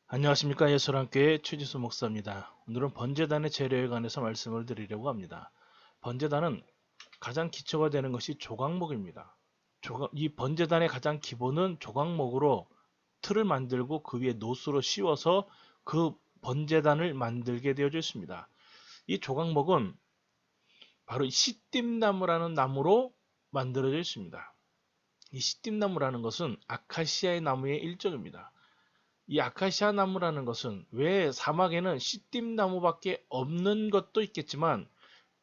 안녕하십니까. 예수랑교회 최지수 목사입니다. 오늘은 번제단의 재료에 관해서 말씀을 드리려고 합니다. 번제단은 가장 기초가 되는 것이 조각목입니다. 이 번제단의 가장 기본은 조각목으로 틀을 만들고 그 위에 노수로 씌워서 그 번제단을 만들게 되어져 있습니다. 이 조각목은 바로 시띠나무라는 나무로 만들어져 있습니다. 이 시띠나무라는 것은 아카시아의 나무의 일종입니다. 이 아카시아 나무라는 것은 왜 사막에는 시띠나무밖에 없는 것도 있겠지만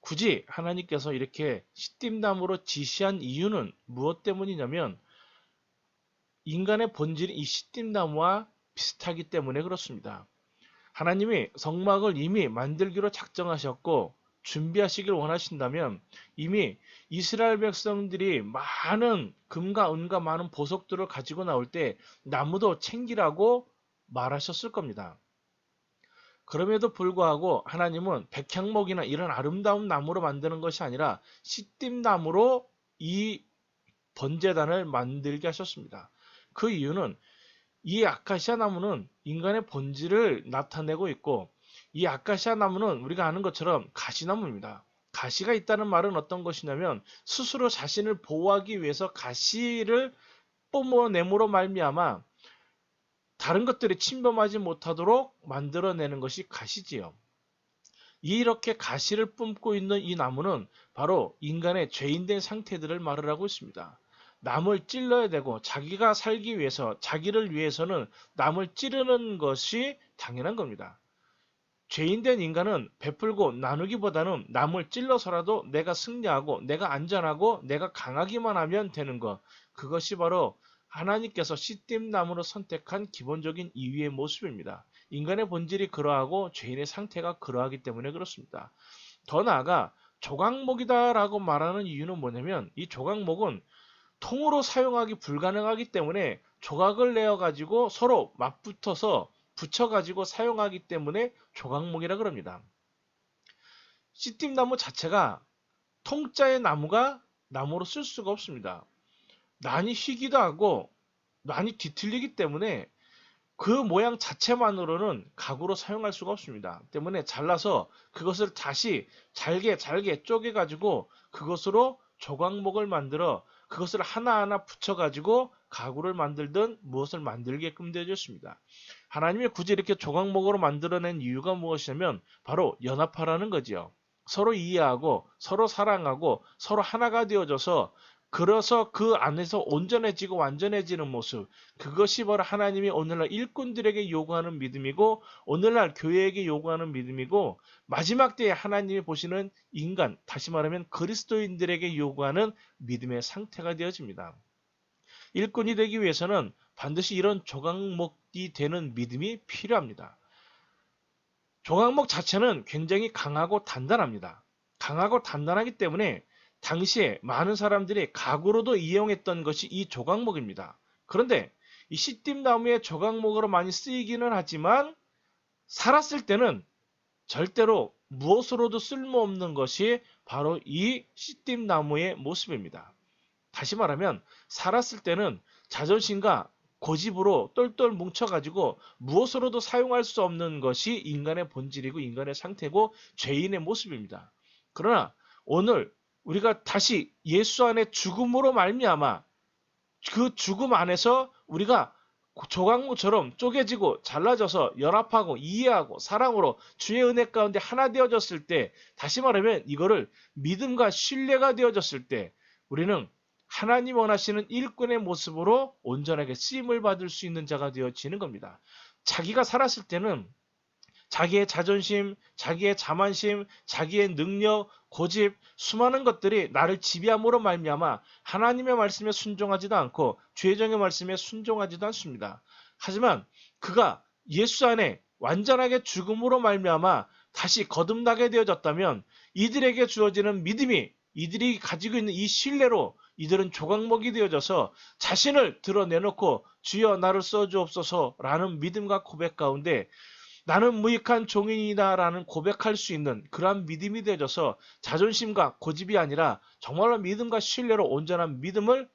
굳이 하나님께서 이렇게 시띠나무로 지시한 이유는 무엇 때문이냐면 인간의 본질이 이 시띠나무와 비슷하기 때문에 그렇습니다. 하나님이 성막을 이미 만들기로 작정하셨고 준비하시길 원하신다면 이미 이스라엘 백성들이 많은 금과 은과 많은 보석들을 가지고 나올 때 나무도 챙기라고 말하셨을 겁니다. 그럼에도 불구하고 하나님은 백향목이나 이런 아름다운 나무로 만드는 것이 아니라 시띠나무로 이 번제단을 만들게 하셨습니다. 그 이유는 이 아카시아 나무는 인간의 본질을 나타내고 있고 이 아카시아 나무는 우리가 아는 것처럼 가시나무입니다. 가시가 있다는 말은 어떤 것이냐면 스스로 자신을 보호하기 위해서 가시를 뿜어내므로 말미암아 다른 것들이 침범하지 못하도록 만들어내는 것이 가시지요. 이렇게 가시를 뿜고 있는 이 나무는 바로 인간의 죄인된 상태들을 말을 하고 있습니다. 남을 찔러야 되고 자기가 살기 위해서 자기를 위해서는 남을 찌르는 것이 당연한 겁니다. 죄인된 인간은 베풀고 나누기보다는 남을 찔러서라도 내가 승리하고 내가 안전하고 내가 강하기만 하면 되는 것, 그것이 바로 하나님께서 시띠나무로 선택한 기본적인 이유의 모습입니다. 인간의 본질이 그러하고 죄인의 상태가 그러하기 때문에 그렇습니다. 더 나아가 조각목이다라고 말하는 이유는 뭐냐면 이 조각목은 통으로 사용하기 불가능하기 때문에 조각을 내어가지고 서로 맞붙어서 붙여가지고 사용하기 때문에 조각목이라 그럽니다. 씨띠나무 자체가 통자의 나무로 쓸 수가 없습니다. 난이 휘기도 하고 난이 뒤틀리기 때문에 그 모양 자체만으로는 가구로 사용할 수가 없습니다. 때문에 잘라서 그것을 다시 잘게 쪼개가지고 그것으로 조각목을 만들어 그것을 하나하나 붙여가지고 가구를 만들든 무엇을 만들게끔 되어졌습니다. 하나님이 굳이 이렇게 조각목으로 만들어낸 이유가 무엇이냐면 바로 연합하라는 거지요. 서로 이해하고 서로 사랑하고 서로 하나가 되어져서 그래서 그 안에서 온전해지고 완전해지는 모습, 그것이 바로 하나님이 오늘날 일꾼들에게 요구하는 믿음이고 오늘날 교회에게 요구하는 믿음이고 마지막 때에 하나님이 보시는 인간, 다시 말하면 그리스도인들에게 요구하는 믿음의 상태가 되어집니다. 일꾼이 되기 위해서는 반드시 이런 조각목이 되는 믿음이 필요합니다. 조각목 자체는 굉장히 강하고 단단합니다. 강하고 단단하기 때문에 당시에 많은 사람들이 가구로도 이용했던 것이 이 조각목입니다. 그런데 이 시띠나무의 조각목으로 많이 쓰이기는 하지만 살았을 때는 절대로 무엇으로도 쓸모없는 것이 바로 이 시띠나무의 모습입니다. 다시 말하면 살았을 때는 자존심과 고집으로 똘똘 뭉쳐가지고 무엇으로도 사용할 수 없는 것이 인간의 본질이고 인간의 상태고 죄인의 모습입니다. 그러나 오늘 우리가 다시 예수 안에 죽음으로 말미암아 그 죽음 안에서 우리가 조각모처럼 쪼개지고 잘라져서 연합하고 이해하고 사랑으로 주의 은혜 가운데 하나 되어졌을 때, 다시 말하면 이거를 믿음과 신뢰가 되어졌을 때 우리는 하나님 원하시는 일꾼의 모습으로 온전하게 쓰임을 받을 수 있는 자가 되어지는 겁니다. 자기가 살았을 때는 자기의 자존심, 자기의 자만심, 자기의 능력, 고집, 수많은 것들이 나를 지배함으로 말미암아 하나님의 말씀에 순종하지도 않고 죄정의 말씀에 순종하지도 않습니다. 하지만 그가 예수 안에 완전하게 죽음으로 말미암아 다시 거듭나게 되어졌다면 이들에게 주어지는 믿음이, 이들이 가지고 있는 이 신뢰로 이들은 조각목이 되어져서 자신을 드러내놓고 주여 나를 써주옵소서라는 믿음과 고백 가운데 나는 무익한 종인이다라는 고백할 수 있는 그러한 믿음이 되어져서 자존심과 고집이 아니라 정말로 믿음과 신뢰로 온전한 믿음을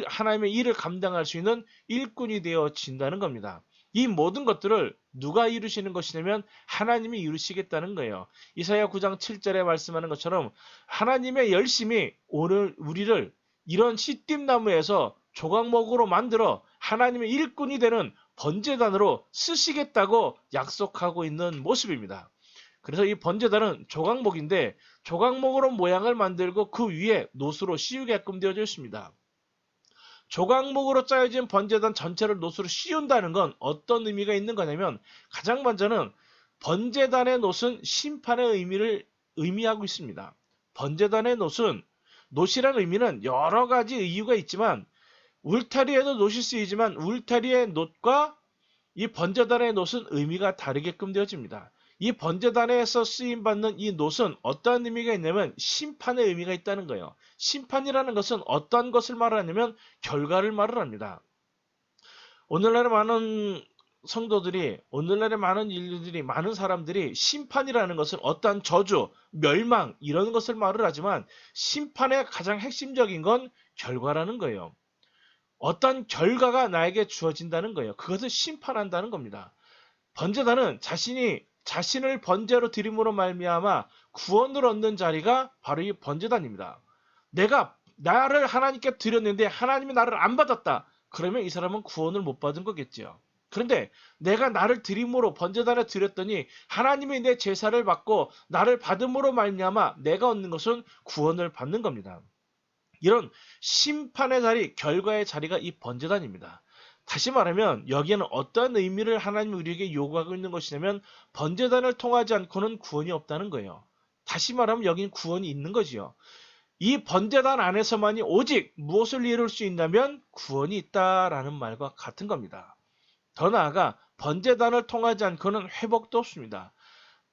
하나님의 일을 감당할 수 있는 일꾼이 되어진다는 겁니다. 이 모든 것들을 누가 이루시는 것이냐면 하나님이 이루시겠다는 거예요. 이사야 9장 7절에 말씀하는 것처럼 하나님의 열심이 오늘 우리를 이런 씨띠나무에서 조각목으로 만들어 하나님의 일꾼이 되는 번제단으로 쓰시겠다고 약속하고 있는 모습입니다. 그래서 이 번제단은 조각목인데 조각목으로 모양을 만들고 그 위에 노수로 씌우게끔 되어져 있습니다. 조각목으로 짜여진 번제단 전체를 노수로 씌운다는 건 어떤 의미가 있는 거냐면 가장 먼저는 번제단의 놋은 심판의 의미를 의미하고 있습니다. 번제단의 놋이라는 의미는 여러 가지 이유가 있지만 울타리에도 놋이 쓰이지만 울타리의 놋과 이 번제단의 놋은 의미가 다르게끔 되어집니다. 이 번제단에서 쓰임받는 이 놋은 어떠한 의미가 있냐면 심판의 의미가 있다는 거예요. 심판이라는 것은 어떠한 것을 말하냐면 결과를 말을 합니다. 오늘날의 많은 성도들이, 오늘날의 많은 인류들이, 많은 사람들이 심판이라는 것은 어떠한 저주, 멸망 이런 것을 말을 하지만 심판의 가장 핵심적인 건 결과라는 거예요. 어떤 결과가 나에게 주어진다는 거예요. 그것을 심판한다는 겁니다. 번제단은 자신을 번제로 드림으로 말미암아 구원을 얻는 자리가 바로 이 번제단입니다. 내가 나를 하나님께 드렸는데 하나님이 나를 안 받았다. 그러면 이 사람은 구원을 못 받은 거겠죠. 그런데 내가 나를 드림으로 번제단에 드렸더니 하나님이 내 제사를 받고 나를 받음으로 말미암아 내가 얻는 것은 구원을 받는 겁니다. 이런 심판의 자리, 결과의 자리가 이 번제단입니다. 다시 말하면 여기에는 어떤 의미를 하나님이 우리에게 요구하고 있는 것이냐면 번제단을 통하지 않고는 구원이 없다는 거예요. 다시 말하면 여기는 구원이 있는 거지요. 이 번제단 안에서만이 오직 무엇을 이룰 수 있냐면 구원이 있다라는 말과 같은 겁니다. 더 나아가 번제단을 통하지 않고는 회복도 없습니다.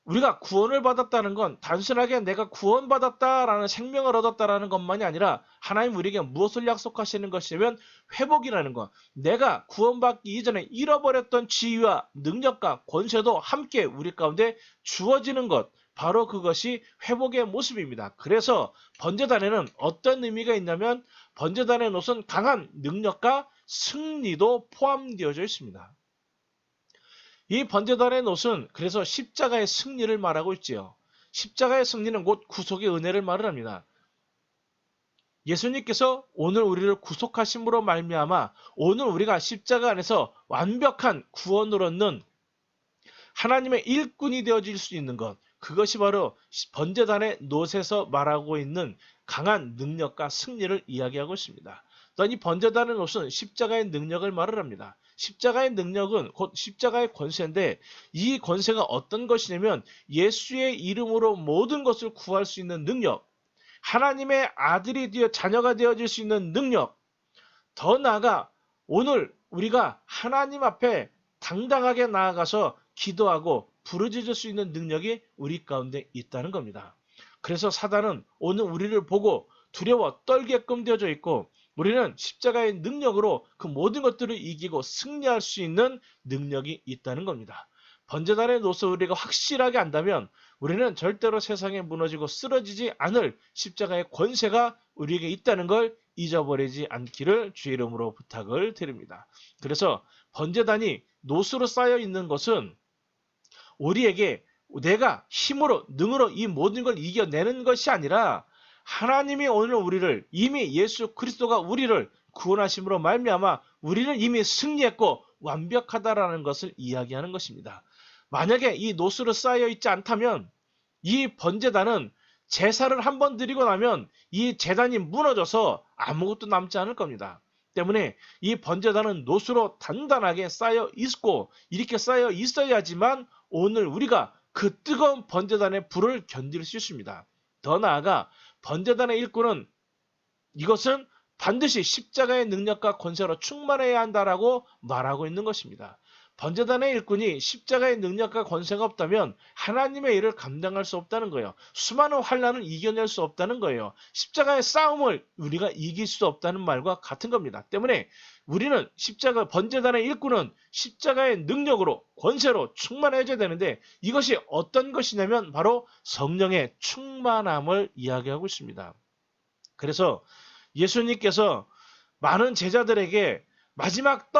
우리가 구원을 받았다는 건 단순하게 내가 구원받았다라는 생명을 얻었다라는 것만이 아니라 하나님 우리에게 무엇을 약속하시는 것이냐면 회복이라는 것. 내가 구원받기 이전에 잃어버렸던 지위와 능력과 권세도 함께 우리 가운데 주어지는 것. 바로 그것이 회복의 모습입니다. 그래서 번제단에는 어떤 의미가 있냐면 번제단의 놋은 강한 능력과 승리도 포함되어져 있습니다. 이 번제단의 놋은 그래서 십자가의 승리를 말하고 있지요. 십자가의 승리는 곧 구속의 은혜를 말을 합니다. 예수님께서 오늘 우리를 구속하심으로 말미암아 오늘 우리가 십자가 안에서 완벽한 구원을 얻는 하나님의 일꾼이 되어질 수 있는 것, 그것이 바로 번제단의 놋에서 말하고 있는 강한 능력과 승리를 이야기하고 있습니다. 또한 이 번제단의 놋은 십자가의 능력을 말을 합니다. 십자가의 능력은 곧 십자가의 권세인데 이 권세가 어떤 것이냐면 예수의 이름으로 모든 것을 구할 수 있는 능력, 하나님의 아들이 되어 자녀가 되어질 수 있는 능력, 더 나아가 오늘 우리가 하나님 앞에 당당하게 나아가서 기도하고 부르짖을 수 있는 능력이 우리 가운데 있다는 겁니다. 그래서 사단은 오늘 우리를 보고 두려워 떨게끔 되어져 있고 우리는 십자가의 능력으로 그 모든 것들을 이기고 승리할 수 있는 능력이 있다는 겁니다. 번제단의 놋을 우리가 확실하게 안다면 우리는 절대로 세상에 무너지고 쓰러지지 않을 십자가의 권세가 우리에게 있다는 걸 잊어버리지 않기를 주의 이름으로 부탁을 드립니다. 그래서 번제단이 놋으로 쌓여 있는 것은 우리에게 내가 힘으로 능으로 이 모든 걸 이겨내는 것이 아니라 하나님이 오늘 우리를 이미 예수 그리스도가 우리를 구원하심으로 말미암아 우리는 이미 승리했고 완벽하다라는 것을 이야기하는 것입니다. 만약에 이 놋으로 쌓여 있지 않다면 이 번제단은 제사를 한번 드리고 나면 이 제단이 무너져서 아무것도 남지 않을 겁니다. 때문에 이 번제단은 놋으로 단단하게 쌓여 있고 이렇게 쌓여 있어야지만 오늘 우리가 그 뜨거운 번제단의 불을 견딜 수 있습니다. 더 나아가 번제단의 일꾼은 이것은 반드시 십자가의 능력과 권세로 충만해야 한다라고 말하고 있는 것입니다. 번제단의 일꾼이 십자가의 능력과 권세가 없다면 하나님의 일을 감당할 수 없다는 거예요. 수많은 환난을 이겨낼 수 없다는 거예요. 십자가의 싸움을 우리가 이길 수 없다는 말과 같은 겁니다. 때문에 우리는 번제단의 일꾼은 십자가의 능력으로 권세로 충만해져야 되는데 이것이 어떤 것이냐면 바로 성령의 충만함을 이야기하고 있습니다. 그래서 예수님께서 많은 제자들에게 마지막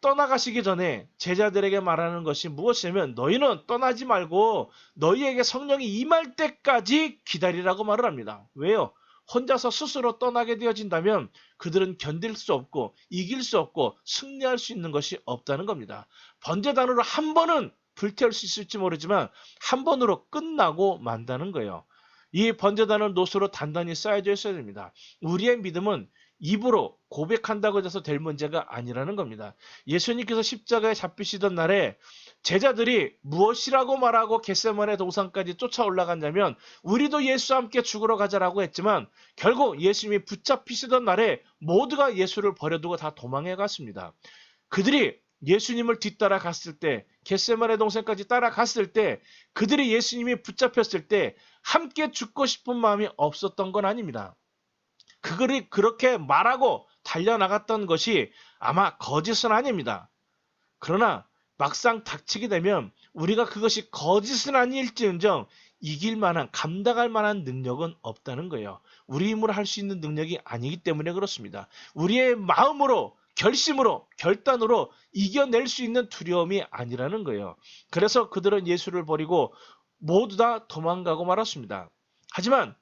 떠나가시기 전에 제자들에게 말하는 것이 무엇이냐면 너희는 떠나지 말고 너희에게 성령이 임할 때까지 기다리라고 말을 합니다. 왜요? 혼자서 스스로 떠나게 되어진다면 그들은 견딜 수 없고 이길 수 없고 승리할 수 있는 것이 없다는 겁니다. 번제단으로 한 번은 불태울 수 있을지 모르지만 한 번으로 끝나고 만다는 거예요. 이 번제단을 노수로 단단히 쌓여져 있어야 됩니다. 우리의 믿음은 입으로 고백한다고 해서 될 문제가 아니라는 겁니다. 예수님께서 십자가에 잡히시던 날에 제자들이 무엇이라고 말하고 겟세마네 동산까지 쫓아 올라갔냐면 우리도 예수와 함께 죽으러 가자라고 했지만 결국 예수님이 붙잡히시던 날에 모두가 예수를 버려두고 다 도망해 갔습니다. 그들이 예수님을 뒤따라 갔을 때 겟세마네 동산까지 따라갔을 때 그들이 예수님이 붙잡혔을 때 함께 죽고 싶은 마음이 없었던 건 아닙니다. 그들이 그렇게 말하고 달려나갔던 것이 아마 거짓은 아닙니다. 그러나 막상 닥치게 되면 우리가 그것이 거짓은 아닐지언정 이길 만한, 감당할 만한 능력은 없다는 거예요. 우리 힘으로 할 수 있는 능력이 아니기 때문에 그렇습니다. 우리의 마음으로, 결심으로, 결단으로 이겨낼 수 있는 두려움이 아니라는 거예요. 그래서 그들은 예수를 버리고 모두 다 도망가고 말았습니다. 하지만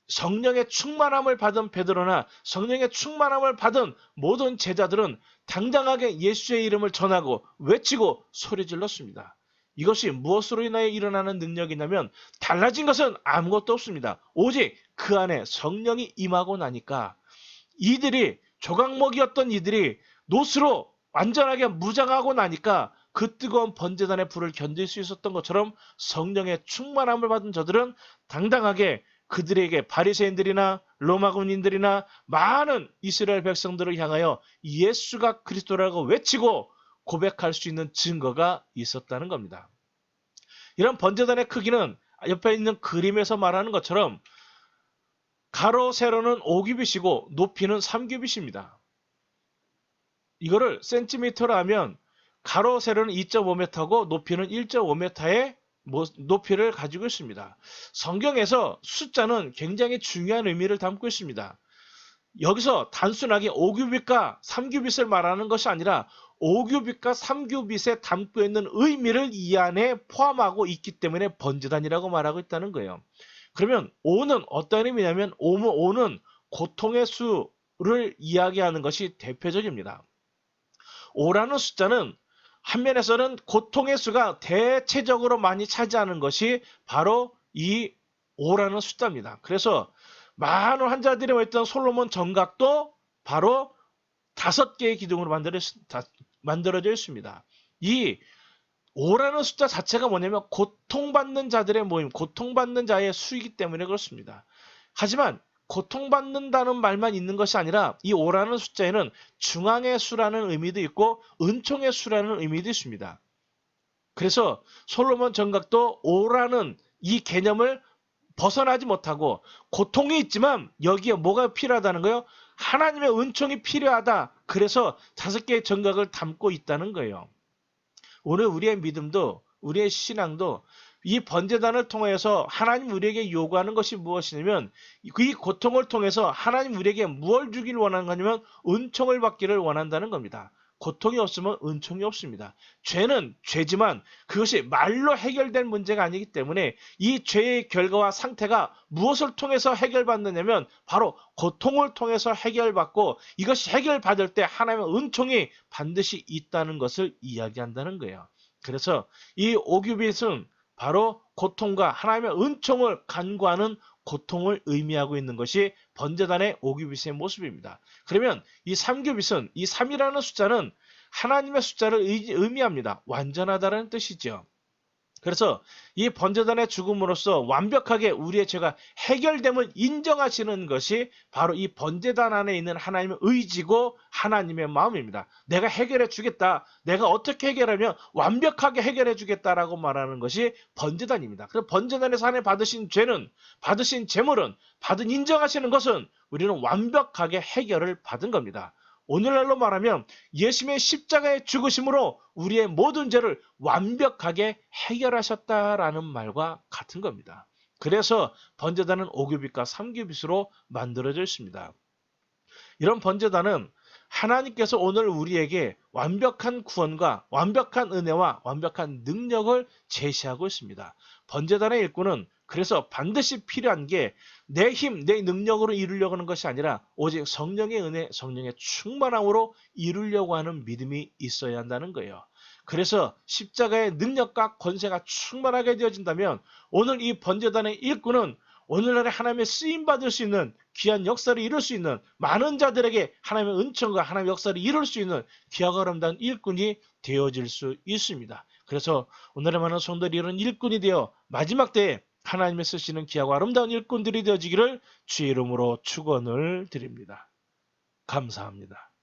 성령의 충만함을 받은 베드로나 성령의 충만함을 받은 모든 제자들은 당당하게 예수의 이름을 전하고 외치고 소리 질렀습니다. 이것이 무엇으로 인하여 일어나는 능력이냐면 달라진 것은 아무것도 없습니다. 오직 그 안에 성령이 임하고 나니까 이들이 조각먹이었던 이들이 노스로 완전하게 무장하고 나니까 그 뜨거운 번제단의 불을 견딜 수 있었던 것처럼 성령의 충만함을 받은 저들은 당당하게 그들에게 바리새인들이나 로마 군인들이나 많은 이스라엘 백성들을 향하여 예수가 그리스도라고 외치고 고백할 수 있는 증거가 있었다는 겁니다. 이런 번제단의 크기는 옆에 있는 그림에서 말하는 것처럼 가로 세로는 5규빗이고 높이는 3규빗입니다. 이거를 센티미터로 하면 가로 세로는 2.5m고 높이는 1.5m의 높이를 가지고 있습니다. 성경에서 숫자는 굉장히 중요한 의미를 담고 있습니다. 여기서 단순하게 5규빗과 3규빗을 말하는 것이 아니라 5규빗과 3규빗에 담고 있는 의미를 이 안에 포함하고 있기 때문에 번제단이라고 말하고 있다는 거예요. 그러면 5는 어떤 의미냐면 5는 고통의 수를 이야기하는 것이 대표적입니다. 5라는 숫자는 한 면에서는 고통의 수가 대체적으로 많이 차지하는 것이 바로 이 5라는 숫자입니다. 그래서 많은 환자들이 했던 솔로몬 정각도 바로 5개의 기둥으로 만들어져 있습니다. 이 5라는 숫자 자체가 뭐냐면 고통받는 자들의 모임, 고통받는 자의 수이기 때문에 그렇습니다. 하지만 고통받는다는 말만 있는 것이 아니라 이 5라는 숫자에는 중앙의 수라는 의미도 있고 은총의 수라는 의미도 있습니다. 그래서 솔로몬 정각도 5라는 이 개념을 벗어나지 못하고 고통이 있지만 여기에 뭐가 필요하다는 거예요? 하나님의 은총이 필요하다. 그래서 5개의 정각을 담고 있다는 거예요. 오늘 우리의 믿음도 우리의 신앙도 이 번제단을 통해서 하나님 우리에게 요구하는 것이 무엇이냐면 이 고통을 통해서 하나님 우리에게 무엇을 주기를 원하는 거냐면 은총을 받기를 원한다는 겁니다. 고통이 없으면 은총이 없습니다. 죄는 죄지만 그것이 말로 해결될 문제가 아니기 때문에 이 죄의 결과와 상태가 무엇을 통해서 해결받느냐면 바로 고통을 통해서 해결받고 이것이 해결받을 때 하나님의 은총이 반드시 있다는 것을 이야기한다는 거예요. 그래서 이 5규빗은 바로 고통과 하나님의 은총을 간구하는 고통을 의미하고 있는 것이 번제단의 5규빗의 모습입니다. 그러면 이 3규빗은 이 3이라는 숫자는 하나님의 숫자를 의미합니다. 완전하다는 뜻이죠. 그래서 이 번제단의 죽음으로써 완벽하게 우리의 죄가 해결됨을 인정하시는 것이 바로 이 번제단 안에 있는 하나님의 의지고 하나님의 마음입니다. 내가 해결해 주겠다. 내가 어떻게 해결하면 완벽하게 해결해 주겠다라고 말하는 것이 번제단입니다. 그래서 번제단에서 하나님 받으신 죄는, 받으신 재물은, 받은 인정하시는 것은 우리는 완벽하게 해결을 받은 겁니다. 오늘날로 말하면 예수님의 십자가의 죽으심으로 우리의 모든 죄를 완벽하게 해결하셨다라는 말과 같은 겁니다. 그래서 번제단은 5규빗과 3규빗으로 만들어져 있습니다. 이런 번제단은 하나님께서 오늘 우리에게 완벽한 구원과 완벽한 은혜와 완벽한 능력을 제시하고 있습니다. 번제단의 일꾼은 그래서 반드시 필요한 게 내 힘, 내 능력으로 이루려고 하는 것이 아니라 오직 성령의 은혜, 성령의 충만함으로 이루려고 하는 믿음이 있어야 한다는 거예요. 그래서 십자가의 능력과 권세가 충만하게 되어진다면 오늘 이 번제단의 일꾼은 오늘날에 하나님의 쓰임받을 수 있는 귀한 역사를 이룰 수 있는 많은 자들에게 하나님의 은총과 하나님의 역사를 이룰 수 있는 귀하고 아름다운 일꾼이 되어질 수 있습니다. 그래서 오늘의 많은 성도들이 이런 일꾼이 되어 마지막 때에 하나님의 쓰시는 귀하고 아름다운 일꾼들이 되어지기를 주의 이름으로 축원을 드립니다. 감사합니다.